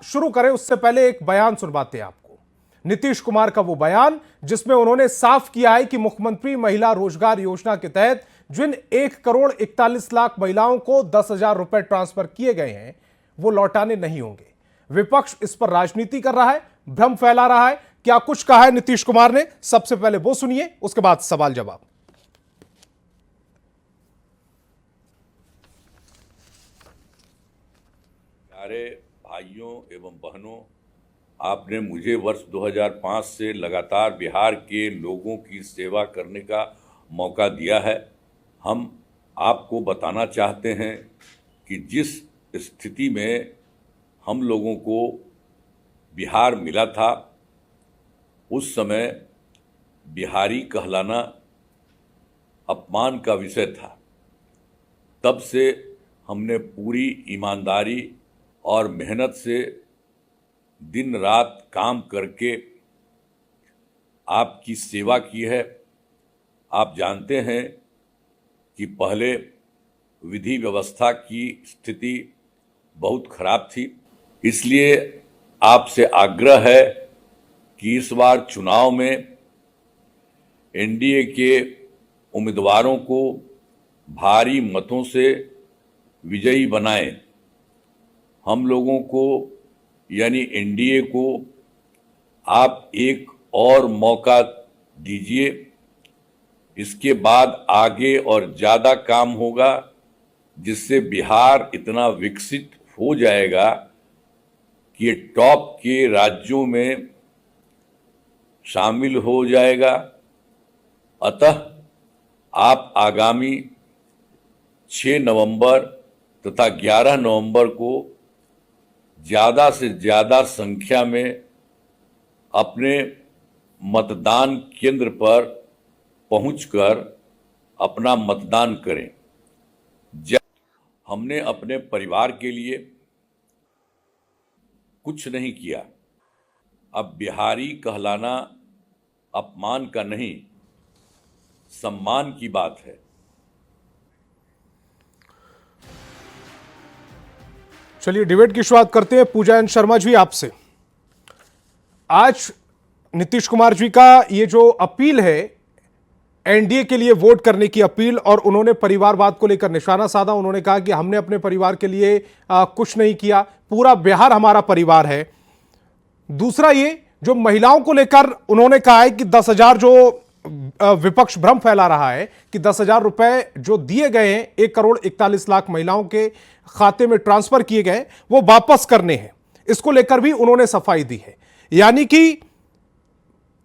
शुरू करें उससे पहले एक बयान सुनवाते हैं आपको। नीतीश कुमार का वो बयान जिसमें उन्होंने साफ किया है कि मुख्यमंत्री महिला रोजगार योजना के तहत जिन 1,41,00,000 महिलाओं को 10,000 रुपए ट्रांसफर किए गए हैं वो लौटाने नहीं होंगे। विपक्ष इस पर राजनीति कर रहा है, भ्रम फैला रहा है। क्या कुछ कहा है नीतीश कुमार ने, सबसे पहले वो सुनिए, उसके बाद सवाल जवाब। प्यारे भाइयों एवं बहनों, आपने मुझे वर्ष 2005 से लगातार बिहार के लोगों की सेवा करने का मौका दिया है। हम आपको बताना चाहते हैं कि जिस स्थिति में हम लोगों को बिहार मिला था, उस समय बिहारी कहलाना अपमान का विषय था। तब से हमने पूरी ईमानदारी और मेहनत से दिन रात काम करके आपकी सेवा की है। आप जानते हैं कि पहले विधि व्यवस्था की स्थिति बहुत खराब थी, इसलिए आपसे आग्रह है कि इस बार चुनाव में एनडीए के उम्मीदवारों को भारी मतों से विजयी बनाएं। हम लोगों को यानी एनडीए को आप एक और मौका दीजिए। इसके बाद आगे और ज़्यादा काम होगा, जिससे बिहार इतना विकसित हो जाएगा कि ये टॉप के राज्यों में शामिल हो जाएगा। अतः आप आगामी 6 नवंबर तथा 11 नवंबर को ज़्यादा से ज़्यादा संख्या में अपने मतदान केंद्र पर पहुंचकर अपना मतदान करें। हमने अपने परिवार के लिए कुछ नहीं किया। अब बिहारी कहलाना अपमान का नहीं, सम्मान की बात है। चलिए डिबेट की शुरुआत करते हैं। पूजा एन शर्मा जी, आपसे आज नीतीश कुमार जी का ये जो अपील है, एनडीए के लिए वोट करने की अपील, और उन्होंने परिवारवाद को लेकर निशाना साधा। उन्होंने कहा कि हमने अपने परिवार के लिए कुछ नहीं किया, पूरा बिहार हमारा परिवार है। दूसरा, ये जो महिलाओं को लेकर उन्होंने कहा है कि 10,000 जो विपक्ष भ्रम फैला रहा है कि 10,000 रुपए जो दिए गए हैं 1,41,00,000 महिलाओं के खाते में ट्रांसफर किए गए, वो वापस करने हैं। इसको लेकर भी उन्होंने सफाई दी है। यानी कि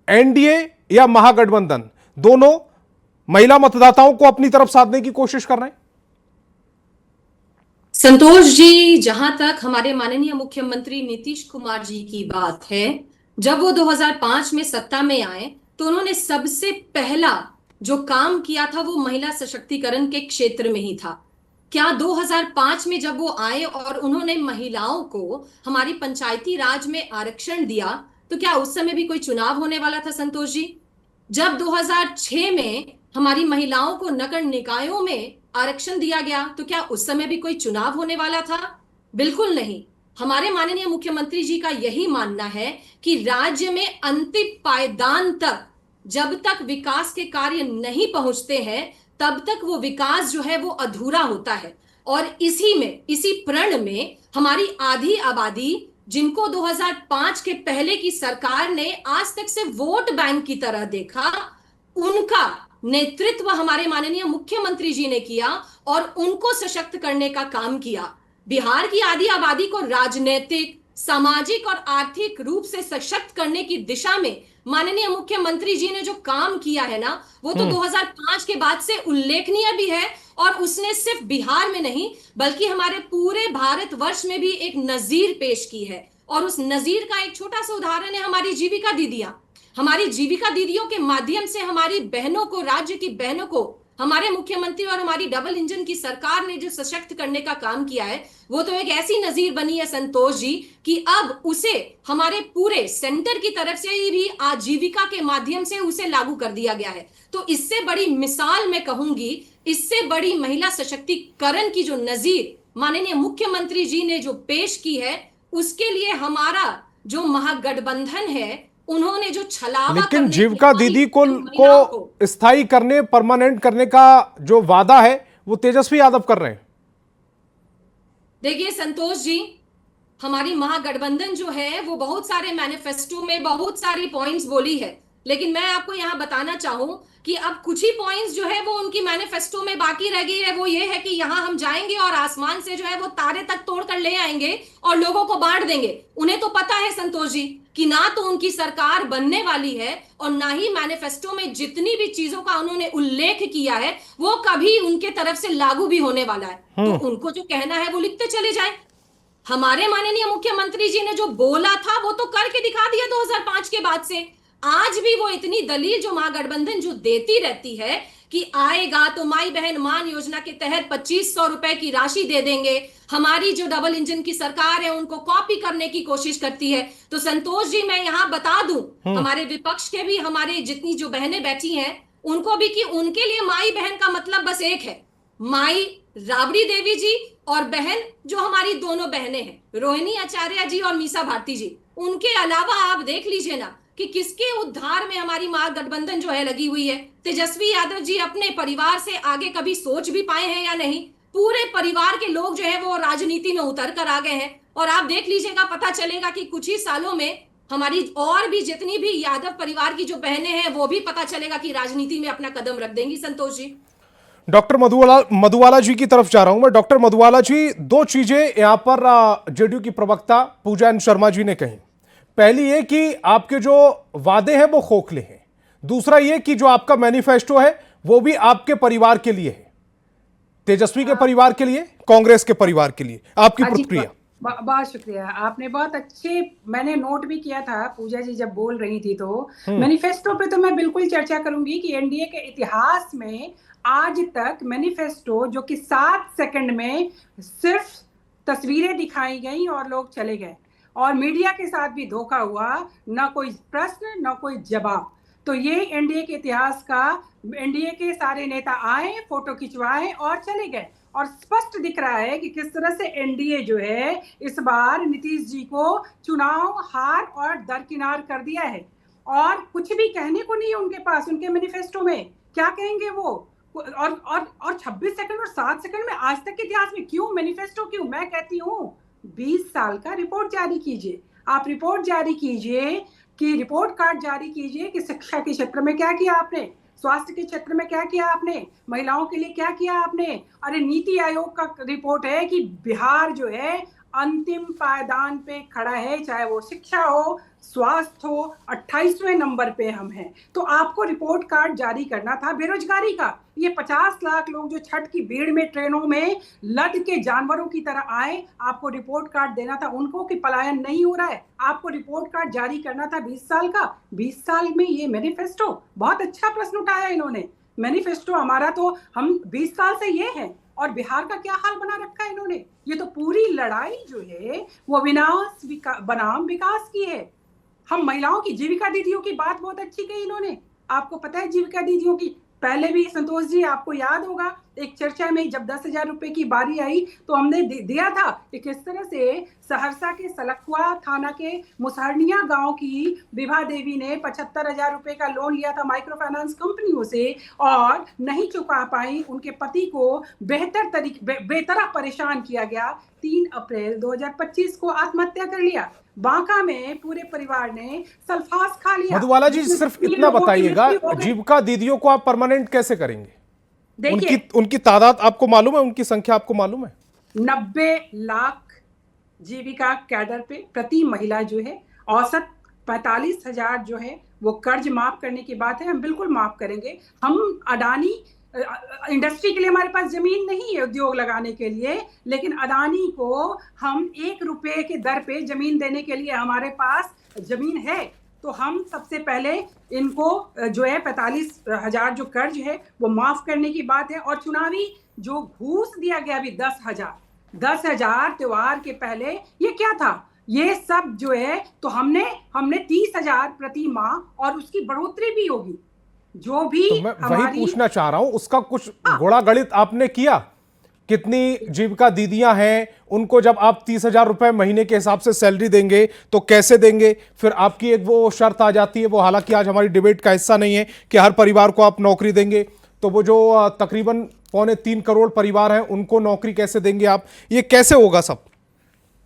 एनडीए या महागठबंधन दोनों महिला मतदाताओं को अपनी तरफ साधने की कोशिश कर रहे हैं। संतोष जी, जहां तक हमारे माननीय मुख्यमंत्री नीतीश कुमार जी की बात है, जब वो 2005 में सत्ता में आए तो उन्होंने सबसे पहला जो काम किया था वो महिला सशक्तिकरण के क्षेत्र में ही था। क्या 2005 में जब वो आए और उन्होंने महिलाओं को हमारी पंचायती राज में आरक्षण दिया, तो क्या उस समय भी कोई चुनाव होने वाला था संतोष जी? जब 2006 में हमारी महिलाओं को नगर निकायों में आरक्षण दिया गया, तो क्या उस समय भी कोई चुनाव होने वाला था? बिल्कुल नहीं। हमारे माननीय मुख्यमंत्री जी का यही मानना है कि राज्य में अंतिम पायदान तक जब तक विकास के कार्य नहीं पहुंचते हैं, तब तक वो विकास जो है वो अधूरा होता है। और इसी प्रण में हमारी आधी आबादी, जिनको 2005 के पहले की सरकार ने आज तक से वोट बैंक की तरह देखा, उनका नेतृत्व हमारे माननीय मुख्यमंत्री जी ने किया और उनको सशक्त करने का काम किया। बिहार की आधी आबादी को राजनीतिक, सामाजिक और आर्थिक रूप से सशक्त करने की दिशा में माननीय मुख्यमंत्री जी ने जो काम किया है ना, वो तो 2005 के बाद से उल्लेखनीय भी है। और उसने सिर्फ बिहार में नहीं बल्कि हमारे पूरे भारतवर्ष में भी एक नजीर पेश की है। और उस नजीर का एक छोटा सा उदाहरण है हमारी जीविका दीदियां। हमारी जीविका दीदियों के माध्यम से हमारी बहनों को, राज्य की बहनों को, हमारे मुख्यमंत्री और हमारी डबल इंजन की सरकार ने जो सशक्त करने का काम किया है, वो तो एक ऐसी नजीर बनी है संतोष जी कि अब उसे हमारे पूरे सेंटर की तरफ से ही भी आजीविका के माध्यम से उसे लागू कर दिया गया है। तो इससे बड़ी मिसाल मैं कहूंगी, इससे बड़ी महिला सशक्तिकरण की जो नजीर माननीय मुख्यमंत्री जी ने जो पेश की है, उसके लिए हमारा जो महागठबंधन है उन्होंने जो छलावा लेकिन करने की जीविका हमारी दीदी महिलाओं को स्थायी करने, परमानेंट करने का जो वादा है वो तेजस्वी यादव कर रहे हैं। देखिए संतोष जी, हमारी महागठबंधन जो है वो बहुत सारे मैनिफेस्टो में बहुत सारी पॉइंट्स बोली है, लेकिन मैं आपको यहां बताना चाहूं कि अब कुछ ही पॉइंट्स जो है वो उनकी मैनिफेस्टो में बाकी रह गई है। वो ये है कि यहां हम जाएंगे और आसमान से जो है वो तारे तक तोड़कर ले आएंगे और लोगों को बांट देंगे। उन्हें तो पता है संतोष जी कि ना तो उनकी सरकार बनने वाली है और ना ही मैनिफेस्टो में जितनी भी चीजों का उन्होंने उल्लेख किया है वो कभी उनके तरफ से लागू भी होने वाला है। तो उनको जो कहना है वो लिखते चले जाए। हमारे माननीय मुख्यमंत्री जी ने जो बोला था वो तो करके दिखा दिया 2005 के बाद से। आज भी वो इतनी दलील जो महागठबंधन जो देती रहती है कि आएगा तो माई बहन मान योजना के तहत 2500 रुपए की राशि दे देंगे, हमारी जो डबल इंजन की सरकार है उनको कॉपी करने की कोशिश करती है। तो संतोष जी मैं यहां बता दूं हमारे विपक्ष के भी, हमारे जितनी जो बहनें बैठी हैं उनको भी, कि उनके लिए माई बहन का मतलब बस एक है, माई राबड़ी देवी जी और बहन जो हमारी दोनों बहनें हैं रोहिणी आचार्य जी और मीसा भारती जी। उनके अलावा आप देख लीजिए ना कि किसके उद्धार में हमारी महागठबंधन जो है लगी हुई है। तेजस्वी यादव जी अपने परिवार से आगे कभी सोच भी पाए हैं या नहीं? पूरे परिवार के लोग जो है वो राजनीति में उतर कर आ गए हैं और आप देख लीजिएगा, पता चलेगा कि कुछ ही सालों में हमारी और भी जितनी भी यादव परिवार की जो बहनें हैं वो भी पता चलेगा कि राजनीति में अपना कदम रख देंगी। संतोष जी, डॉक्टर मधुबाला जी की तरफ जा रहा हूं मैं। डॉक्टर मधुबाला जी, दो चीजें यहां पर जेडीयू की प्रवक्ता पूजा एन शर्मा जी ने कही। पहली ये कि आपके जो वादे हैं वो खोखले हैं, दूसरा ये कि जो आपका मैनिफेस्टो है वो भी आपके परिवार के लिए है, तेजस्वी के परिवार के लिए, कांग्रेस के परिवार के लिए। आपकी प्रतिक्रिया? बहुत शुक्रिया, आपने बहुत अच्छे, मैंने नोट भी किया था पूजा जी जब बोल रही थी। तो मैनिफेस्टो पे तो मैं बिल्कुल चर्चा करूंगी कि एनडीए के इतिहास में आज तक मैनिफेस्टो जो कि 7 सेकंड में सिर्फ तस्वीरें दिखाई गई और लोग चले गए और मीडिया के साथ भी धोखा हुआ, ना कोई प्रश्न ना कोई जवाब। तो ये एनडीए के इतिहास का, एनडीए के सारे नेता आए, फोटो खिंचवाए और चले गए और स्पष्ट दिख रहा है कि किस तरह से एनडीए जो है इस बार नीतीश जी को चुनाव हार और दरकिनार कर दिया है और कुछ भी कहने को नहीं है उनके पास। उनके मैनिफेस्टो में क्या कहेंगे वो? और 26 सेकंड और 7 सेकंड में आज तक के इतिहास में क्यों मैनिफेस्टो? क्यों? मैं कहती हूँ 20 साल का रिपोर्ट जारी कीजिए, आप रिपोर्ट जारी कीजिए कि रिपोर्ट कार्ड जारी कीजिए कि शिक्षा के क्षेत्र में क्या किया आपने, स्वास्थ्य के क्षेत्र में क्या किया आपने, महिलाओं के लिए क्या किया आपने। अरे नीति आयोग का रिपोर्ट है कि बिहार जो है अंतिम पायदान पे खड़ा है, चाहे वो शिक्षा हो, स्वास्थ्य हो, 28वें नंबर पे हम हैं। तो आपको रिपोर्ट कार्ड जारी करना था बेरोजगारी का। ये 50 लाख लोग जो छठ की भीड़ में ट्रेनों में लद के जानवरों की तरह आए, आपको रिपोर्ट कार्ड देना था उनको कि पलायन नहीं हो रहा है। आपको रिपोर्ट कार्ड जारी करना था 20 साल का। 20 साल में ये मैनिफेस्टो, बहुत अच्छा प्रश्न उठाया इन्होंने। मैनिफेस्टो हमारा तो हम 20 साल से ये है और बिहार का क्या हाल बना रखा है इन्होंने। ये तो पूरी लड़ाई जो है वो विनाश बनाम विकास की है। हम महिलाओं की, जीविका दीदियों की बात बहुत अच्छी कही इन्होंने। आपको पता है जीविका दीदियों की, पहले भी संतोष जी आपको याद होगा एक चर्चा में जब 10,000 रुपए की बारी आई तो हमने दिया था कि किस तरह से सहरसा के सलखुआ थाना के मुसहरनिया गांव की विभा देवी ने 75,000 रुपए का लोन लिया था माइक्रो फाइनेंस कंपनियों से और नहीं चुका पाई। उनके पति को बेतरह परेशान किया गया। 3 अप्रैल 2025 को आत्महत्या कर लिया। बांका में पूरे परिवार ने सल्फास खा लिया। मधुबाला जी, सिर्फ इतना बताइएगा, जीविका दीदियों को आप परमानेंट कैसे करेंगे? उनकी तादाद आपको मालूम है, उनकी संख्या आपको मालूम है? 90 लाख जीविका कैडर पे प्रति महिला जो है, औसत 45,000 जो है वो कर्ज माफ करने की बात है। हम बिल्कुल माफ करेंगे। हम अडानी इंडस्ट्री के लिए हमारे पास जमीन नहीं है उद्योग लगाने के लिए, लेकिन अडानी को हम 1 रुपए के दर पे जमीन देने के लिए हमारे पास जमीन है। तो हम सबसे पहले इनको जो है 45,000 जो कर्ज है वो माफ करने की बात है। और चुनावी जो घूस दिया गया अभी 10,000 त्योहार के पहले, ये क्या था? ये सब जो है तो हमने 30,000 प्रति माह और उसकी बढ़ोतरी भी होगी। जो भी तो मैं वही पूछना चाह रहा हूं, उसका कुछ घोड़ा गणित आपने किया कितनी जीविका दीदियां हैं, उनको जब आप 30,000 रुपए महीने के हिसाब से सैलरी देंगे तो कैसे देंगे? फिर आपकी एक वो शर्त आ जाती है, वो हालांकि आज हमारी डिबेट का हिस्सा नहीं है, कि हर परिवार को आप नौकरी देंगे, तो वो जो तकरीबन 3.25 करोड़ परिवार हैं उनको नौकरी कैसे देंगे आप? ये कैसे होगा? सब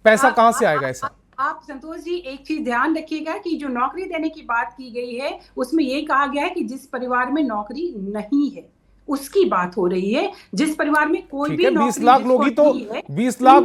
पैसा कहां से आएगा ऐसा? आप संतोष जी एक चीज ध्यान रखिएगा कि जो नौकरी देने की बात की गई है उसमें ये कहा गया है कि जिस परिवार में नौकरी नहीं है उसकी बात हो रही है। जिस परिवार में कोई भी 20 लाख लोग ही तो 20 लाख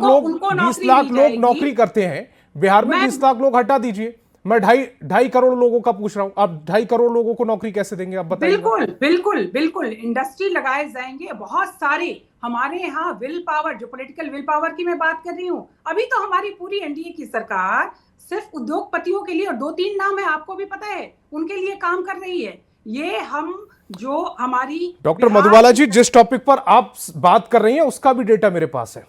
लोग नौकरी करते हैं बिहार में। 20 लाख लोग हटा दीजिए, मैं 2.5 करोड़ लोगों का पूछ रहा हूं। आप 2.5 करोड़ लोगों को नौकरी कैसे देंगे? आप बताइए। बिल्कुल बिल्कुल बिल्कुल इंडस्ट्री लगाए जाएंगे बहुत सारे। हमारे यहाँ विल पावर, जो पॉलिटिकल विल पावर की मैं बात कर रही हूँ, अभी तो हमारी पूरी एनडीए की सरकार सिर्फ उद्योगपतियों के लिए, और 2-3 नाम है आपको भी पता है, उनके लिए काम कर रही है। ये हम जो हमारी डॉक्टर मधुबाला जी, जिस टॉपिक पर आप बात कर रही हैं उसका भी डेटा मेरे पास है।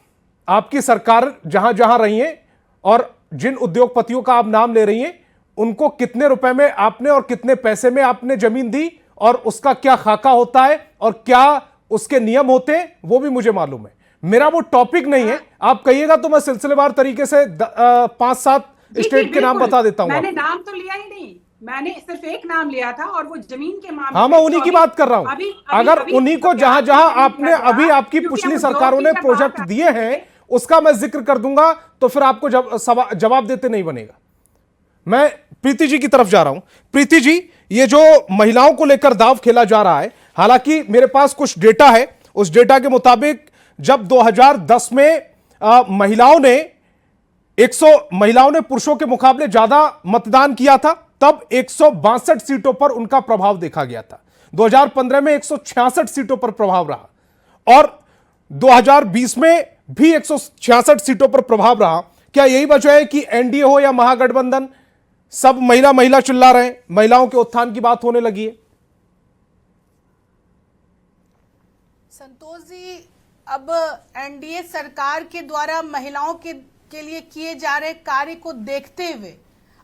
आपकी सरकार जहां जहां रही है और जिन उद्योगपतियों का आप नाम ले रही हैं, उनको कितने रुपए में आपने और कितने पैसे में आपने जमीन दी, और उसका क्या खाका होता है और क्या उसके नियम होते हैं, वो भी मुझे मालूम है। मेरा वो टॉपिक नहीं है। आप कहिएगा तो मैं सिलसिलेवार तरीके से 5-7 स्टेट के नाम बता देता हूं। मैंने नाम तो लिया ही नहीं, मैंने सिर्फ एक नाम लिया था और वो जमीन के मामले। हाँ, मैं उन्हीं की बात कर रहा हूं। अगर उन्हीं को जहां जहां आपने अभी आपकी पिछली सरकारों ने प्रोजेक्ट दिए हैं उसका मैं जिक्र कर दूंगा, तो फिर आपको जवाब देते नहीं बनेगा। मैं प्रीति जी की तरफ जा रहा हूं। प्रीति जी, ये जो महिलाओं को लेकर दाव खेला जा रहा है, हालांकि मेरे पास कुछ डेटा है। उस डेटा के मुताबिक जब 2010 में महिलाओं ने पुरुषों के मुकाबले ज्यादा मतदान किया था, तब 162 सीटों पर उनका प्रभाव देखा गया था। 2015 में 166 सीटों पर प्रभाव रहा और 2020 में भी 166 सीटों पर प्रभाव रहा। क्या यही वजह है कि एनडीए हो या महागठबंधन, सब महिला महिला चिल्ला रहे हैं, महिलाओं के उत्थान की बात होने लगी है? संतोष जी, अब एनडीए सरकार के द्वारा महिलाओं के लिए किए जा रहे कार्य को देखते हुए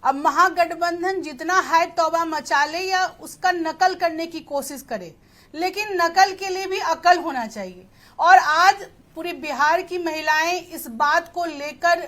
अब महागठबंधन जितना है तौबा मचा ले या उसका नकल करने की कोशिश करे, लेकिन नकल के लिए भी अकल होना चाहिए। और आज पूरे बिहार की महिलाएं इस बात को लेकर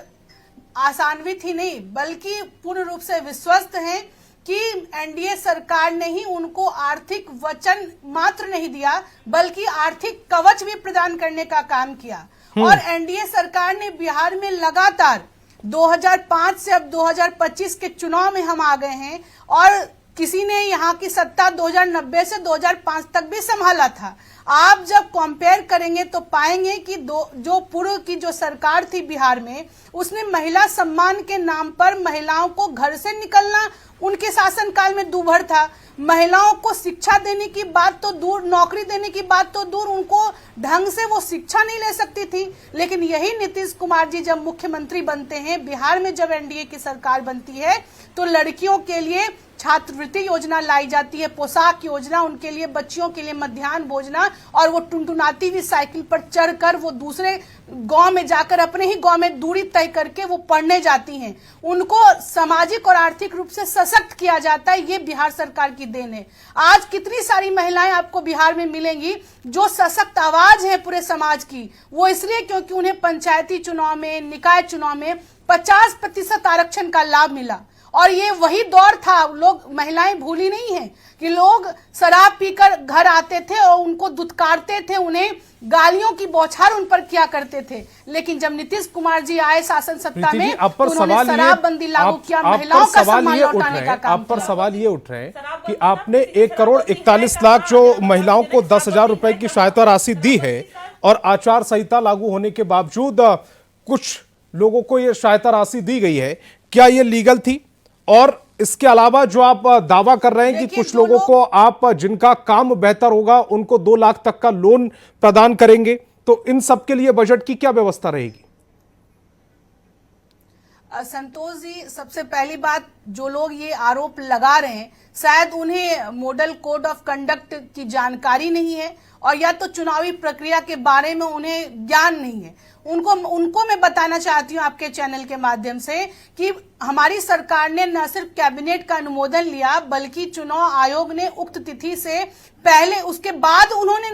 आशान्वित ही नहीं बल्कि पूर्ण रूप से विश्वस्त हैं कि एनडीए सरकार ने ही उनको आर्थिक वचन मात्र नहीं दिया बल्कि आर्थिक कवच भी प्रदान करने का काम किया। और एनडीए सरकार ने बिहार में लगातार 2005 से अब 2025 के चुनाव में हम आ गए हैं और किसी ने यहाँ की सत्ता 2090 से 2005 तक भी संभाला था। आप जब कंपेयर करेंगे तो पाएंगे कि जो पूर्व की जो सरकार थी बिहार में, उसने महिला सम्मान के नाम पर महिलाओं को घर से निकलना उनके शासनकाल में दूभर था। महिलाओं को शिक्षा देने की बात तो दूर, नौकरी देने की बात तो दूर, उनको ढंग से वो शिक्षा नहीं ले सकती थी। लेकिन यही नीतीश कुमार जी जब मुख्यमंत्री बनते हैं, बिहार में जब एनडीए की सरकार बनती है, तो लड़कियों के लिए छात्रवृत्ति योजना लाई जाती है, पोशाक योजना, उनके लिए बच्चियों के लिए मध्याह्न भोजना, और वो टुनटुनाती हुई साइकिल पर चढ़कर वो दूसरे गांव में जाकर अपने ही गांव में दूरी तय करके वो पढ़ने जाती हैं। उनको सामाजिक और आर्थिक रूप से सशक्त किया जाता है। ये बिहार सरकार की देन है। आज कितनी सारी महिलाएं आपको बिहार में मिलेंगी जो सशक्त आवाज है पूरे समाज की, वो इसलिए क्योंकि उन्हें पंचायती चुनाव में, निकाय चुनाव में 50% आरक्षण का लाभ मिला। और ये वही दौर था, लोग महिलाएं भूली नहीं हैं कि लोग शराब पीकर घर आते थे और उनको दुत्कारते थे, उन्हें गालियों की बौछार उन पर किया करते थे। लेकिन जब नीतीश कुमार जी आए शासन सत्ता में तो उन्होंने शराबबंदी लागू किया, महिलाओं का सम्मान लौटाने का काम। आप पर सवाल ये उठ रहे हैं कि आपने 1 करोड़ 41 लाख जो महिलाओं को 10,000 रुपए की सहायता राशि दी है, और आचार संहिता लागू होने के बावजूद कुछ लोगों को यह सहायता राशि दी गई है, क्या ये लीगल थी? और इसके अलावा जो आप दावा कर रहे हैं कि कुछ लोगों को आप जिनका काम बेहतर होगा उनको 2 लाख तक का लोन प्रदान करेंगे, तो इन सब के लिए बजट की क्या व्यवस्था रहेगी? संतोष जी, सबसे पहली बात, जो लोग ये आरोप लगा रहे हैं शायद उन्हें मॉडल कोड ऑफ कंडक्ट की जानकारी नहीं है, और या तो चुनावी प्रक्रिया के बारे में उन्हें ज्ञान नहीं है। उनको मैं बताना चाहती हूँ आपके चैनल के माध्यम से कि हमारी सरकार ने न सिर्फ कैबिनेट का अनुमोदन लिया बल्कि चुनाव आयोग ने उक्त तिथि से पहले उसके बाद उन्होंने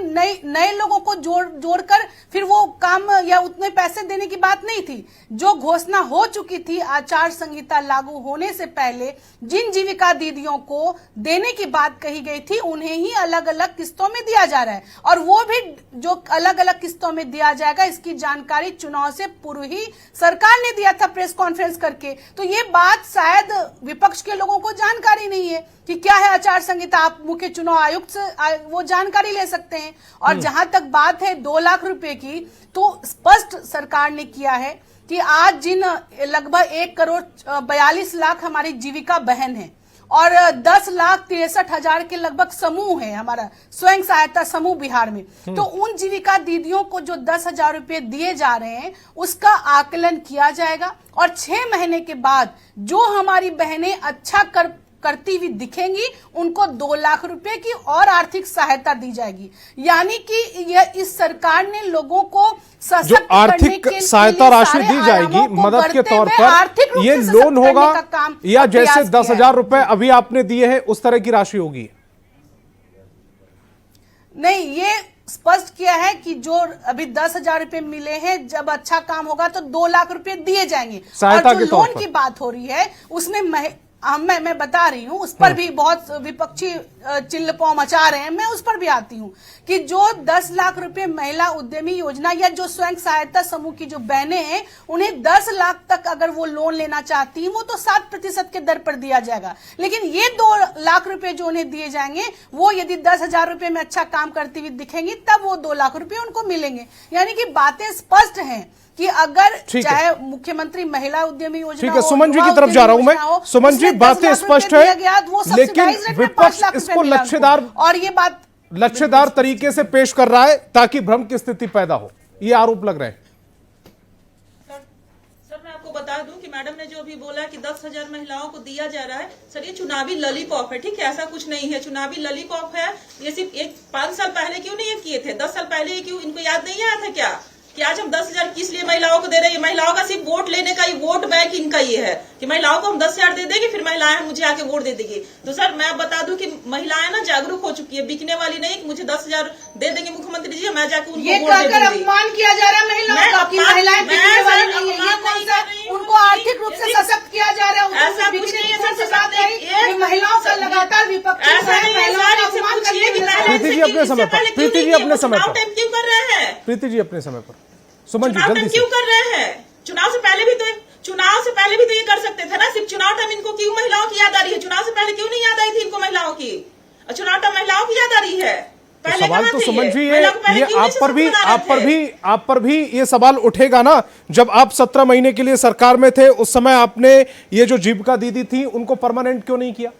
नए लोगों को जोड़कर फिर वो काम या उतने पैसे देने की बात नहीं थी। जो घोषणा हो चुकी थी आचार संहिता लागू होने से पहले जिन जीविका दीदियों को देने की बात कही गई थी उन्हें ही अलग अलग किस्तों में दिया जा रहा है और वो भी जो अलग अलग किस्तों में दिया जाएगा इसकी जानकारी चुनाव से पूर्व ही सरकार ने दिया था प्रेस कॉन्फ्रेंस करके। तो ये बात शायद विपक्ष के लोगों को जानकारी नहीं है कि क्या है आचार संहिता। आप मुख्य चुनाव आयुक्त से वो जानकारी ले सकते हैं। और जहां तक बात है 2 लाख रुपए की, तो स्पष्ट सरकार ने किया है कि आज जिन लगभग 1,42,00,000 हमारी जीविका बहन है और 10,63,000 के लगभग समूह है हमारा स्वयं सहायता समूह बिहार में, तो उन जीविका दीदियों को जो 10,000 रुपए दिए जा रहे हैं उसका आकलन किया जाएगा और 6 महीने के बाद जो हमारी बहनें अच्छा करती हुई दिखेंगी उनको 2 लाख रुपए की और आर्थिक सहायता दी जाएगी। यानी कि यह इस सरकार ने लोगों को जो आर्थिक सहायता राशि दी जाएगी मदद के तौर पर, ये लोन होगा या जैसे 10,000 रुपए अभी आपने दिए हैं उस तरह की राशि होगी? नहीं, ये स्पष्ट किया है कि जो अभी 10,000 रुपए मिले हैं जब अच्छा काम होगा तो 2 लाख रुपए दिए जाएंगे। और जो लोन की बात हो रही है उसमें मैं बता रही हूँ उस पर भी बहुत विपक्षी चिल्लपौ मचा रहे हैं, मैं उस पर भी आती हूँ कि जो 10 लाख रुपए महिला उद्यमी योजना या जो स्वयं सहायता समूह की जो बहनें हैं उन्हें 10 लाख तक अगर वो लोन लेना चाहती हैं वो तो 7% के दर पर दिया जाएगा। लेकिन ये 2 लाख रुपए जो उन्हें दिए जाएंगे वो यदि 10,000 रुपए में अच्छा काम करती हुई दिखेंगी तब वो 2 लाख रुपए उनको मिलेंगे। यानी कि बातें स्पष्ट हैं कि अगर चाहे मुख्यमंत्री महिला उद्यमी योजना, ठीक है, सुमन जी की तरफ जा रहा हूं मैं। सुमन जी, बातें स्पष्ट है लेकिन विपक्ष इसको लक्ष्यदार तरीके से पेश कर रहा है ताकि भ्रम की स्थिति पैदा हो, ये आरोप लग रहे हैं। सर मैं आपको बता दूं कि मैडम ने जो अभी बोला कि 10,000 महिलाओं को दिया जा रहा है, सर ये चुनावी लॉलीपॉप है, ठीक है, ऐसा कुछ नहीं है, चुनावी लॉलीपॉप है। ये सिर्फ 5 साल पहले क्यों नहीं ये किए थे, 10 साल पहले ये क्यों, इनको याद नहीं आया था क्या कि आज हम 10,000 किस लिए महिलाओं को दे रहे हैं? महिलाओं का सिर्फ वोट लेने का ही वोट बैंक इनका ये है कि महिलाओं को हम 10,000 दे देंगे फिर महिलाएं मुझे आके वोट दे देंगी। तो सर मैं बता दूं कि महिलाएं ना जागरूक हो चुकी है, बिकने वाली नहीं कि मुझे 10,000 दे देंगे मुख्यमंत्री जी मैं जाके उनको वोट दे दूंगी। अपमान किया जा रहा है महिलाओं का कि महिलाएं बिकने वाली नहीं है, ये कौन सा उनको आर्थिक रूप से सशक्त किया जा रहा है? ऐसा कुछ नहीं है सर, महिलाओं का लगातार विपक्ष प्रीति जी अपने समय पर, प्रीति जी अपने समय पर, क्यों कर रहे हैं प्रीति जी अपने समय पर, सुमन जी जल्दी से क्यों कर रहे हैं? चुनाव से पहले भी तो ये कर सकते थे ना, सिर्फ चुनाव टाइम इनको क्यों महिलाओं की याद आ रही है? चुनाव से पहले क्यों नहीं याद आई थी इनको महिलाओं की? चुनाव टाइम महिलाओं की याद आ रही है। तो सवाल तो सुमन जी ये आप पर भी ये सवाल उठेगा ना, जब आप 17 महीने के लिए सरकार में थे उस समय आपने ये जो जीविका दीदी थी उनको परमानेंट क्यों नहीं किया?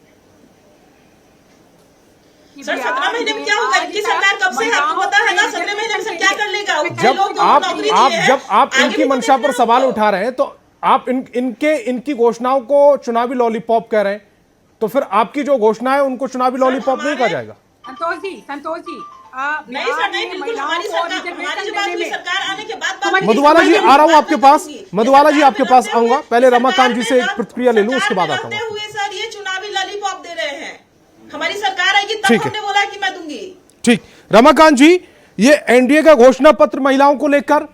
सर 17 महीने में क्या होगा? इनकी सरकार कब से आपको पता है ना, 17 महीने में सर क्या कर लेगा? जब आप इनकी मंशा पर सवाल उठा रहे हैं तो आप इनकी घोषणाओं को चुनावी लॉलीपॉप कह रहे हैं, तो फिर आपकी जो घोषणा है उनको चुनावी लॉलीपॉप नहीं कहा जाएगा? संतोष जी नहीं सर, नहीं, बिल्कुल हमारी सरकार आने के बाद मधुबाला जी आ रहा हूं आपके पास, मधुबाला जी आपके पास आऊंगा, पहले रमाकांत जी से एक प्रतिक्रिया ले लूं उसके बाद आता हूं। सर ये चुनावी लॉलीपॉप दे रहे हैं, हमारी सरकार आएगी तब हमने बोला कि मैं दूंगी। ठीक, रमाकांत जी, ये एनडीए का घोषणा पत्र महिलाओं को लेकर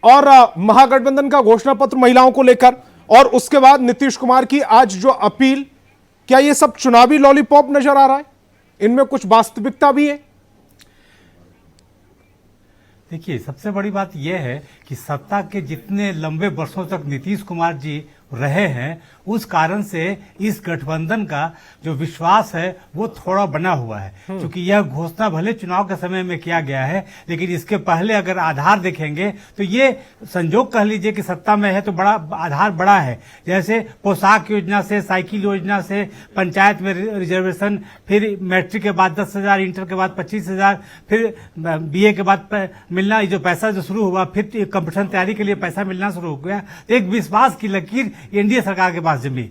और महागठबंधन का घोषणा पत्र महिलाओं को लेकर और उसके बाद नीतीश कुमार की आज जो अपील, क्या ये सब चुनावी लॉलीपॉप नजर आ रहा है? इनमें कुछ वास्तविकता भी है? देखिए, सबसे बड़ी बात यह है कि सत्ता के जितने लंबे वर्षों तक नीतीश कुमार जी रहे हैं उस कारण से इस गठबंधन का जो विश्वास है वो थोड़ा बना हुआ है, क्योंकि यह घोषणा भले चुनाव के समय में किया गया है लेकिन इसके पहले अगर आधार देखेंगे तो ये संजोग कह लीजिए कि सत्ता में है तो बड़ा आधार बड़ा है। जैसे पोशाक योजना से, साइकिल योजना से, पंचायत में रिजर्वेशन, फिर मैट्रिक के बाद 10,000, इंटर के बाद 25,000, फिर बीए के बाद मिलना, जो पैसा जो शुरू हुआ, फिर कंपटीशन तैयारी के लिए पैसा मिलना शुरू हो गया। एक विश्वास की लकीर एनडीए सरकार के पास जमी।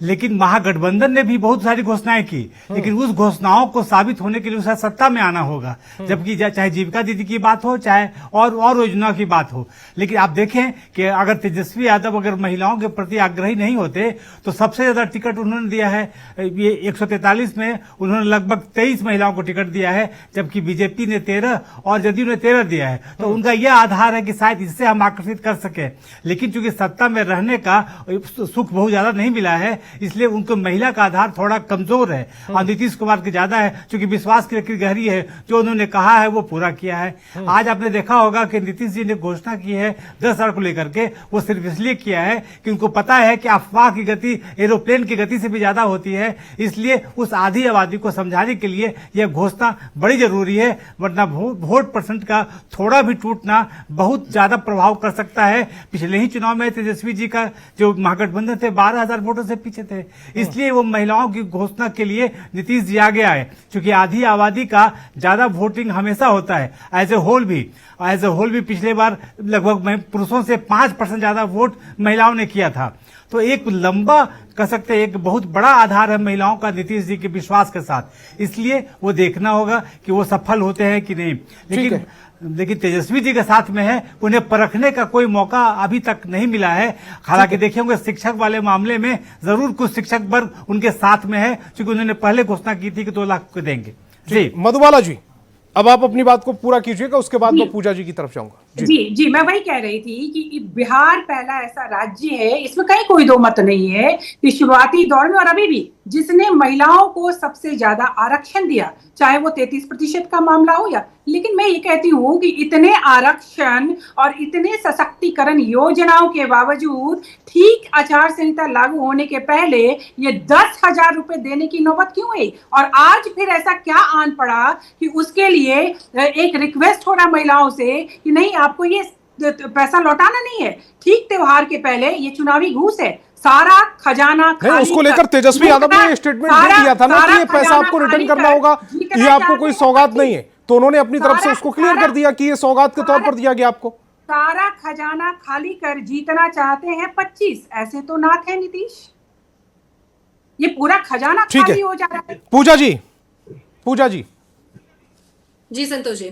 लेकिन महागठबंधन ने भी बहुत सारी घोषणाएं की, लेकिन उस घोषणाओं को साबित होने के लिए उसे सत्ता में आना होगा। जबकि चाहे जीविका दीदी की बात हो, चाहे और योजना की बात हो। लेकिन आप देखें कि अगर तेजस्वी यादव अगर महिलाओं के प्रति आग्रही नहीं होते तो सबसे ज्यादा टिकट उन्होंने दिया है, ये 143 में उन्होंने लगभग 23 महिलाओं को टिकट दिया है, जबकि बीजेपी ने 13 और जदयू ने 13 दिया है। तो उनका यह आधार है कि शायद इससे हम आकर्षित कर सके। लेकिन चूंकि सत्ता में रहने का सुख बहुत ज्यादा नहीं मिला है, इसलिए उनको महिला का आधार थोड़ा कमजोर है और नीतीश कुमार की ज्यादा है, क्योंकि विश्वास की लकीर गहरी है। जो उन्होंने कहा है वो पूरा किया है। आज आपने देखा होगा कि नीतीश जी ने घोषणा की है 10,000 को लेकर के, वो सिर्फ इसलिए किया है कि उनको पता है कि अफवाह की गति एरोप्लेन की गति से भी ज्यादा होती है। इसलिए उस आधी आबादी को समझाने के लिए यह घोषणा बड़ी जरूरी है, वरना वोट परसेंट का थोड़ा भी टूटना बहुत ज्यादा प्रभाव कर सकता है। पिछले ही चुनाव में तेजस्वी जी का जो महागठबंधन थे 12,000 वोटों से पीछे थे। इसलिए वो महिलाओं की घोषणा के लिए नीतीश जी आगे आए, क्योंकि आधी आबादी का ज्यादा वोटिंग हमेशा होता है। एज ए होल भी पिछले बार लगभग पुरुषों से 5% ज्यादा वोट महिलाओं ने किया था। तो एक लंबा कह सकते हैं, एक बहुत बड़ा आधार है महिलाओं का नीतीश जी के विश्वास के साथ। इसलिए वो देखना होगा कि वो सफल होते हैं कि नहीं। लेकिन तेजस्वी जी के साथ में है, उन्हें परखने का कोई मौका अभी तक नहीं मिला है। हालांकि देखे होंगे शिक्षक वाले मामले में जरूर कुछ शिक्षक वर्ग उनके साथ में है, क्योंकि उन्होंने पहले घोषणा की थी कि 2 लाख को देंगे। जी मधुबाला जी, अब आप अपनी बात को पूरा कीजिएगा, उसके बाद मैं पूजा जी की तरफ जाऊंगा। जी मैं वही कह रही थी कि बिहार पहला ऐसा राज्य है, इसमें कहीं कोई दो मत नहीं है कि शुरुआती दौर में और अभी भी जिसने महिलाओं को सबसे ज्यादा आरक्षण दिया, चाहे वो 33% का मामला हो या, लेकिन मैं ये कहती हूँ कि इतने आरक्षण और इतने सशक्तिकरण योजनाओं के बावजूद ठीक आचार संहिता लागू होने के पहले ये 10,000 रुपए देने की नौबत क्यों आई? और आज फिर ऐसा क्या आन पड़ा कि उसके लिए एक रिक्वेस्ट हो रहा महिलाओं से कि नहीं, आपको ये पैसा लौटाना नहीं है। ठीक त्योहार के पहले ये चुनावी घूस है, सारा खजाना नहीं, उसको लेकर तेजस्वी यादव ने स्टेटमेंट दे दिया था ना कि ये पैसा आपको रिटर्न करना होगा, ये आपको कोई सौगात नहीं है। तो उन्होंने अपनी तरफ से उसको क्लियर कर दिया कि ये सौगात के तौर पर दिया गया आपको। सारा खजाना खाली कर जीतना चाहते हैं 25, ऐसे तो ना थे नीतीश। ये पूरा खजाना खाली हो जा रहा है। पूजा जी जी संतोष जी,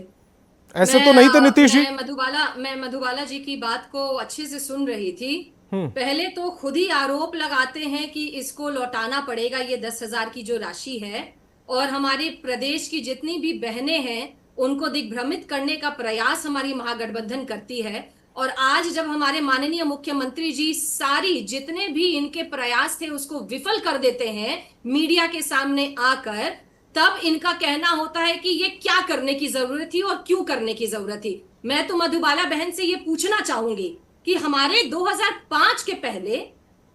ऐसे तो नहीं थे नीतीश जी। मैं मधुबाला जी की बात को अच्छे से सुन रही थी। पहले तो खुद ही आरोप लगाते हैं कि इसको लौटाना पड़ेगा, ये 10,000 की जो राशि है, और हमारे प्रदेश की जितनी भी बहनें हैं उनको दिग्भ्रमित करने का प्रयास हमारी महागठबंधन करती है। और आज जब हमारे माननीय मुख्यमंत्री जी सारी जितने भी इनके प्रयास थे उसको विफल कर देते हैं मीडिया के सामने आकर, तब इनका कहना होता है कि ये क्या करने की जरूरत थी और क्यों करने की जरूरत थी। मैं तो मधुबाला बहन से ये पूछना चाहूंगी कि हमारे 2005 के पहले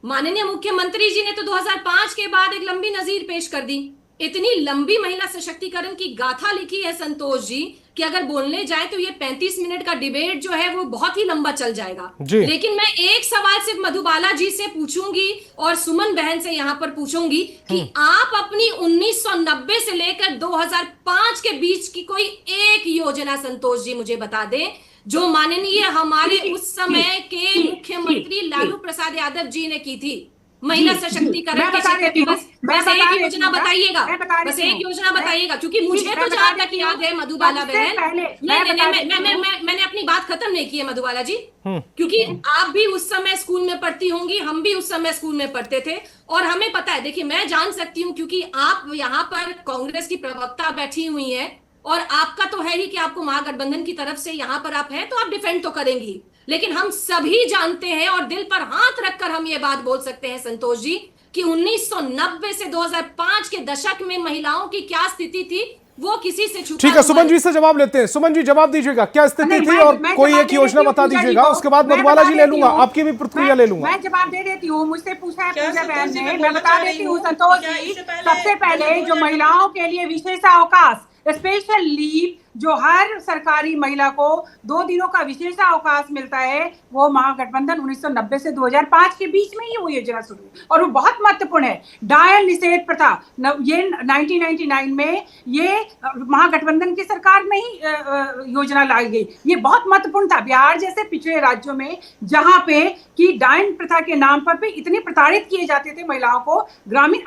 माननीय मुख्यमंत्री जी ने तो 2005 के बाद एक लंबी नजीर पेश कर दी। इतनी लंबी महिला सशक्तिकरण की गाथा लिखी है संतोष जी कि अगर बोलने जाए तो ये 35 मिनट का डिबेट जो है वो बहुत ही लंबा चल जाएगा। लेकिन मैं एक सवाल सिर्फ मधुबाला जी से पूछूंगी और सुमन बहन से यहाँ पर पूछूंगी कि आप अपनी 1990 से लेकर 2005 के बीच की कोई एक योजना संतोष जी मुझे बता दें जो माननीय हमारे उस समय के मुख्यमंत्री लालू प्रसाद यादव जी ने की थी महिला सशक्तिकरण के क्षेत्र में। बस एक योजना बताइएगा, बस एक योजना बताइएगा, क्योंकि मुझे तो जहां तक याद है मधुबाला बहन, मैंने अपनी बात खत्म नहीं की है मधुबाला जी, क्योंकि आप भी उस समय स्कूल में पढ़ती होंगी, हम भी उस समय स्कूल में पढ़ते थे और हमें पता है। देखिए मैं जान सकती हूँ क्योंकि आप यहाँ पर कांग्रेस की प्रवक्ता बैठी हुई है और आपका तो है ही कि आपको महागठबंधन की तरफ से यहाँ पर आप हैं तो आप डिफेंड तो करेंगी, लेकिन हम सभी जानते हैं और दिल पर हाथ रखकर हम ये बात बोल सकते हैं संतोष जी कि 1990 से 2005 के दशक में महिलाओं की क्या स्थिति थी वो किसी से छुपा। ठीक है, सुमन जी से जवाब लेते हैं। सुमन जी जवाब दीजिएगा, क्या स्थिति थी और कोई एक योजना बता दीजिएगा, उसके बाद मधुबाला जी ले लूंगा, आपकी भी प्रतिक्रिया ले लूंगा। मैं जवाब दे देती हूँ, मुझसे पूछा है पूजा बहन ने, मैं बता देती हूँ संतोष जी। सबसे पहले जो महिलाओं के लिए विशेष अवकाश स्पेशल लीव जो हर सरकारी महिला को 2 दिनों का विशेष अवकाश मिलता है, वो महागठबंधन 1990 से 2005 के बीच में ही वो योजना शुरू हुई और वो बहुत महत्वपूर्ण है। डायन निषेध प्रथा ये 1999 में ये महागठबंधन की सरकार में ही योजना लाई गई। ये बहुत महत्वपूर्ण था। बिहार जैसे पिछड़े राज्यों में जहां पे कि डायन प्रथा के नाम पर भी इतने प्रताड़ित किए जाते थे महिलाओं को, ग्रामीण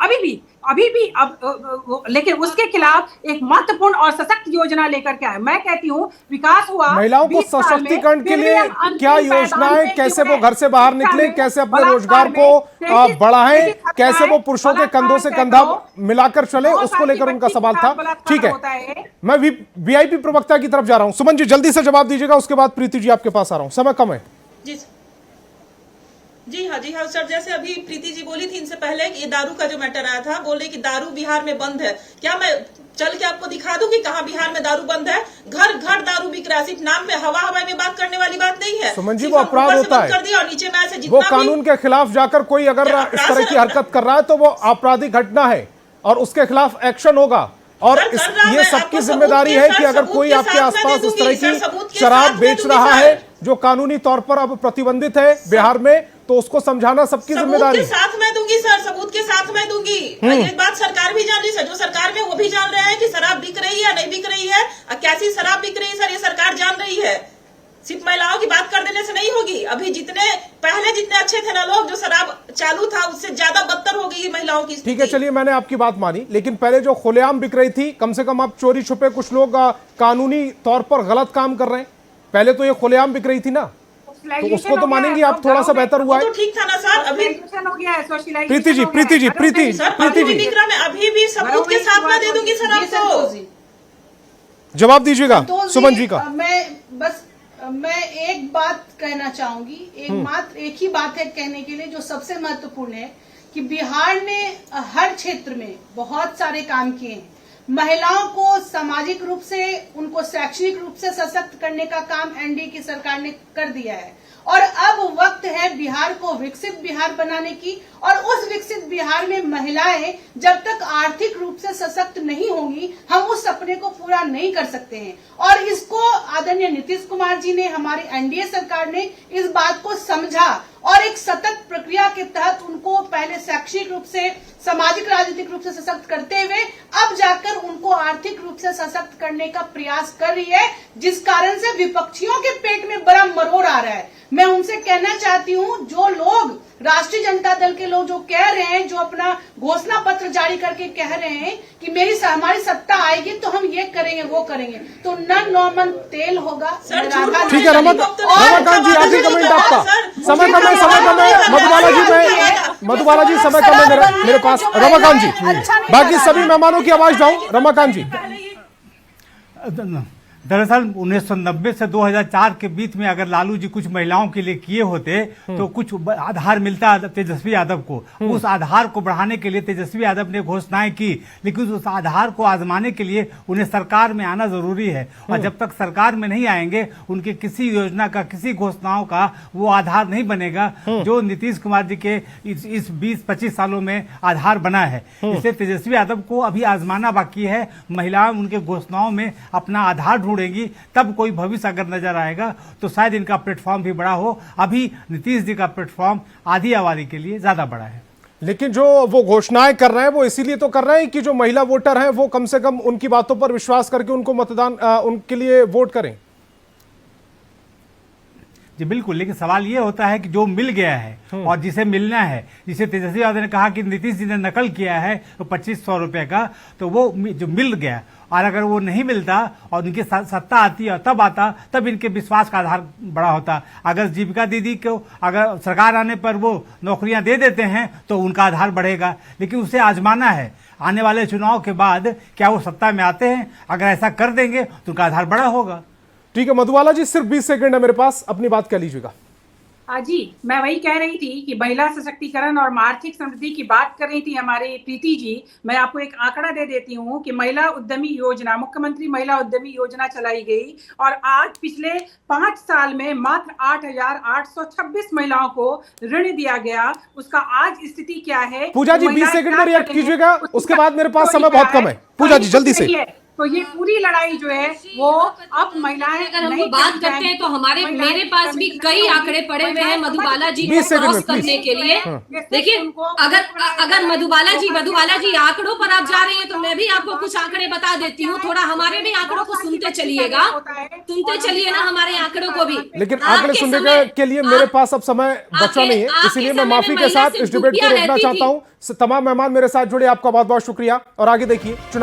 अभी भी लेकिन उसके खिलाफ एक महत्वपूर्ण और सशक्त योजना लेकर के आए। मैं कहती हूँ विकास हुआ। महिलाओं को सशक्तिकरण के लिए क्या योजनाएं, कैसे वो घर से बाहर निकले, कैसे अपने रोजगार को बढ़ाएं, कैसे वो पुरुषों के कंधों से कंधा मिलाकर चले, उसको लेकर उनका सवाल था। ठीक है, मैं वीआईपी प्रवक्ता की तरफ जा रहा हूं। सुमन जी जल्दी से जवाब दीजिएगा, उसके बाद प्रीति जी आपके पास आ रहा हूं, समय कम है। जी हाँ सर, जैसे अभी प्रीति जी बोली थी इनसे पहले कि ये दारू का जो मैटर आया था, बोले कि दारू बिहार में बंद है। क्या मैं चल के आपको दिखा दूं कि कहाँ बिहार में दारू बंद है? घर घर दारू बिक रहा है। सिर्फ नाम में हवा में बात करने वाली बात नहीं है। सुमन जी वो अपराध होता है, कर दिया और नीचे में ऐसे वो कानून के खिलाफ जाकर कोई अगर इस तरह की हरकत कर रहा है तो वो आपराधिक घटना है और उसके खिलाफ एक्शन होगा। और ये सबकी जिम्मेदारी है कि अगर कोई आपके आसपास इस तरह की शराब बेच रहा है जो कानूनी तौर पर अब प्रतिबंधित है बिहार में, तो उसको समझाना सबकी जिम्मेदारी है। साथ में दूंगी सर, सबूत के साथ में दूंगी। ये बात सरकार भी जान रही है, जो सरकार में वो भी जान रहे हैं कि शराब बिक रही है नहीं बिक रही है, कैसी शराब बिक रही है सर, ये सरकार जान रही है। सिर्फ महिलाओं की बात कर देने से नहीं होगी। अभी पहले जितने अच्छे थे ना लोग, जो शराब चालू था उससे ज्यादा बदतर हो गई महिलाओं की स्थिति। ठीक है, चलिए मैंने आपकी बात मानी, लेकिन पहले जो खुलेआम बिक रही थी, कम से कम अब चोरी छुपे कुछ लोग कानूनी तौर पर गलत काम कर रहे हैं। पहले तो ये खुलेआम बिक रही थी ना, तो उसको तो मानेंगे आप, थोड़ा सा बेहतर हुआ है। तो ठीक था ना सर, अभी हो गया है, प्रीति जी अभी भी सबूत के साथ में दे दूंगी सर आपको। जवाब दीजिएगा तो सुमन जी का। मैं एक बात कहना चाहूंगी, एक ही बात है कहने के लिए जो सबसे महत्वपूर्ण है कि बिहार ने हर क्षेत्र में बहुत सारे काम किए हैं। महिलाओं को सामाजिक रूप से, उनको शैक्षणिक रूप से सशक्त करने का काम एनडीए की सरकार ने कर दिया है और अब वक्त है बिहार को विकसित बिहार बनाने की। और उस विकसित बिहार में महिलाएं जब तक आर्थिक रूप से सशक्त नहीं होंगी, हम उस सपने को पूरा नहीं कर सकते हैं। और इसको आदरणीय नीतीश कुमार जी ने, हमारी एनडीए सरकार ने इस बात को समझा और एक सतत प्रक्रिया के तहत उनको पहले शैक्षणिक रूप से, सामाजिक राजनीतिक रूप से सशक्त करते हुए अब जाकर उनको आर्थिक रूप से सशक्त करने का प्रयास कर रही है, जिस कारण से विपक्षियों के पेट में बड़ा मरोड़ आ रहा है। मैं उनसे कहना चाहती हूँ, जो लोग राष्ट्रीय जनता दल के लोग जो कह रहे हैं, जो अपना घोषणा पत्र जारी करके कह रहे हैं कि हमारी सत्ता आएगी तो हम ये करेंगे वो करेंगे, तो न नॉर्मल तेल होगा। ठीक है रमाकांत जी, आखिरी कमेंट आपका। समय कम है मधुबाला जी समय कम है मेरे पास। रमाकांत जी, बाकी सभी मेहमानों की आवाज लाऊं। रमाकांत जी, दरअसल 1990 से 2004 के बीच में अगर लालू जी कुछ महिलाओं के लिए किए होते तो कुछ आधार मिलता तेजस्वी यादव को। उस आधार को बढ़ाने के लिए तेजस्वी यादव ने घोषणाएं की, लेकिन उस आधार को आजमाने के लिए उन्हें सरकार में आना जरूरी है और जब तक सरकार में नहीं आएंगे उनके किसी योजना का, किसी घोषणाओं का वो आधार नहीं बनेगा जो नीतीश कुमार जी के इस 20-25 सालों में आधार बना है। इसलिए तेजस्वी यादव को अभी आजमाना बाकी है। महिलाएं उनके घोषणाओं में अपना आधार ढूंढेंगी, तब कोई भविष्य अगर नजर आएगा तो शायद इनका प्लेटफॉर्म भी बड़ा हो। अभी नीतीश जी का प्लेटफॉर्म आधी आबादी के लिए ज्यादा बड़ा है। लेकिन जो वो घोषणाएं कर रहे हैं वो इसीलिए तो कर रहे हैं कि जो महिला वोटर हैं वो कम से कम उनकी बातों पर विश्वास करके उनको मतदान उनके लिए वोट करें। जी बिल्कुल, लेकिन सवाल ये होता है कि जो मिल गया है और जिसे मिलना है, जिसे तेजस्वी यादव ने कहा कि नीतीश जी ने नकल किया है तो 2500 रुपए का, तो वो जो मिल गया और अगर वो नहीं मिलता और उनकी सत्ता आती और तब आता, तब इनके विश्वास का आधार बड़ा होता। अगर जीविका दीदी को अगर सरकार आने पर वो नौकरियां दे देते हैं तो उनका आधार बढ़ेगा, लेकिन उसे आजमाना है। आने वाले चुनाव के बाद क्या वो सत्ता में आते हैं? अगर ऐसा कर देंगे तो उनका आधार बड़ा होगा। ठीक है मधुबाला जी, सिर्फ 20 सेकंड है मेरे पास, अपनी बात कह लीजिएगा। जी, मैं वही कह रही थी कि महिला सशक्तिकरण और आर्थिक समृद्धि की बात कर रही थी हमारी प्रीति जी। मैं आपको एक आंकड़ा दे देती हूँ कि महिला उद्यमी योजना, मुख्यमंत्री महिला उद्यमी योजना चलाई गई और आज पिछले 5 साल में मात्र 8,826 महिलाओं को ऋण दिया गया। उसका आज स्थिति क्या है? पूजा जी 20 सेकंड में रिएक्ट कीजिएगा, उसके बाद मेरे पास समय बहुत कम है। पूजा जी जल्दी से। तो ये पूरी लड़ाई जो है वो अब महिलाएं अगर हम नहीं बात करी करते हैं तो हमारे महिलाएं मेरे पास भी कभी कई नहीं आंकड़े पड़े हुए हैं मधुबाला जी को 20 सेकंड क्रॉस में, प्लीज। करने के लिए। देखिए, उनको अगर मधुबाला जी आंकड़ों पर आप जा रही हैं तो मैं भी आपको कुछ आंकड़े बता देती हूँ। थोड़ा हमारे भी आंकड़ों को सुनते चलिएगा, सुनते चलिए ना हमारे आंकड़ों को भी। लेकिन आपके आंकड़े सुनने समय- के लिए मेरे पास अब समय बचा आपके- नहीं है, आपके इसीलिए मैं समय माफी में के महिला साथ सिर्फ इस डिबेट को दुखिया रोकना रहती चाहता थी। हूं। तमाम मेहमान मेरे साथ जुड़े, आपका बहुत बहुत शुक्रिया। और आगे देखिए चुनाव